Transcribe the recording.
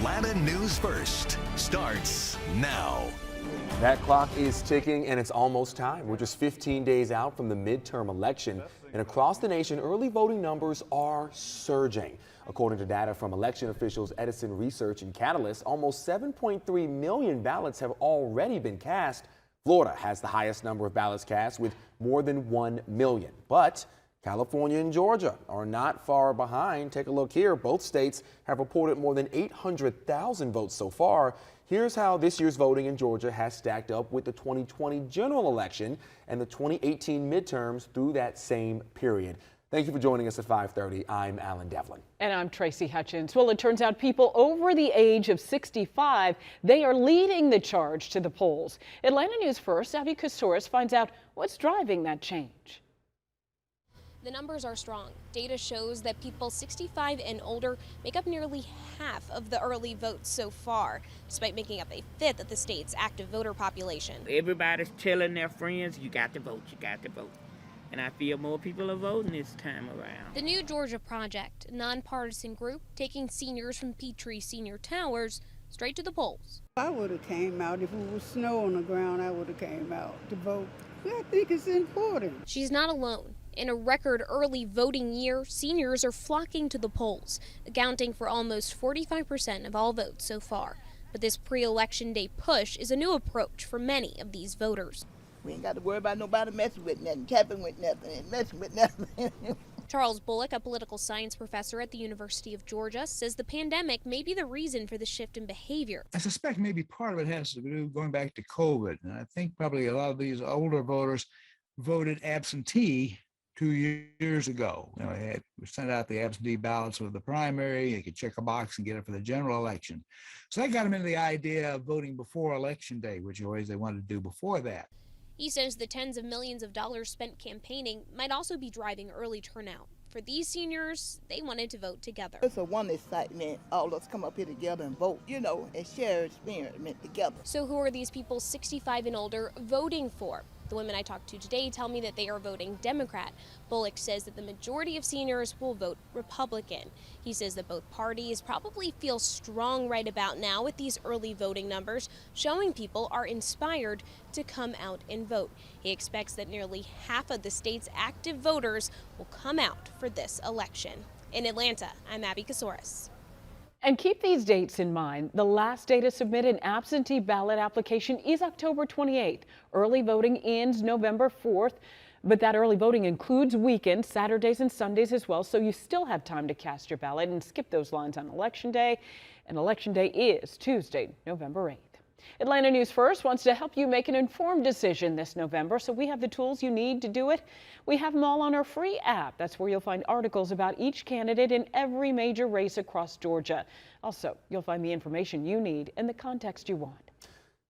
Atlanta News First starts now. That clock is ticking and it's almost time. We're just 15 days out from the midterm election, and across the nation, early voting numbers are surging. According to data from election officials Edison Research and Catalyst, almost 7.3 million ballots have already been cast. Florida has the highest number of ballots cast with more than 1 million. But California and Georgia are not far behind. Take a look here. Both states have reported more than 800,000 votes so far. Here's how this year's voting in Georgia has stacked up with the 2020 general election and the 2018 midterms through that same period. Thank you for joining us at 5:30. I'm Alan Devlin. And I'm Tracy Hutchins. Well, it turns out people over the age of 65, they are leading the charge to the polls. Atlanta News First, Abby Casores finds out what's driving that change. The numbers are strong. Data shows that people 65 and older make up nearly half of the early votes so far, despite making up a fifth of the state's active voter population. Everybody's telling their friends, you got to vote, you got to vote. And I feel more people are voting this time around. The New Georgia Project, a nonpartisan group taking seniors from Peachtree Senior Towers straight to the polls. I would have came out. If it was snow on the ground, I would have came out to vote. I think it's important. She's not alone. In a record early voting year, seniors are flocking to the polls, accounting for almost 45% of all votes so far. But this pre-election day push is a new approach for many of these voters. We ain't got to worry about nobody messing with nothing, tapping with nothing, and messing with nothing. Charles Bullock, a political science professor at the University of Georgia, says the pandemic may be the reason for the shift in behavior. I suspect maybe part of it has to do going back to COVID. And I think probably a lot of these older voters voted absentee 2 years ago. You know, we sent out the absentee ballots for the primary. You could check a box and get it for the general election. So that got them into the idea of voting before Election Day, which always they wanted to do before that. He says the tens of millions of dollars spent campaigning might also be driving early turnout. For these seniors, they wanted to vote together. It's a one excitement, all of us come up here together and vote, you know, and share experiment together. So who are these people 65 and older voting for? The women I talked to today tell me that they are voting Democrat. Bullock says that the majority of seniors will vote Republican. He says that both parties probably feel strong right about now with these early voting numbers, showing people are inspired to come out and vote. He expects that nearly half of the state's active voters will come out for this election. In Atlanta, I'm Abby Casores. And keep these dates in mind. The last day to submit an absentee ballot application is October 28th. Early voting ends November 4th, but that early voting includes weekends, Saturdays and Sundays as well, so you still have time to cast your ballot and skip those lines on Election Day. And Election Day is Tuesday, November 8th. Atlanta News First wants to help you make an informed decision this November, so we have the tools you need to do it. We have them all on our free app. That's where you'll find articles about each candidate in every major race across Georgia. Also, you'll find the information you need in the context you want.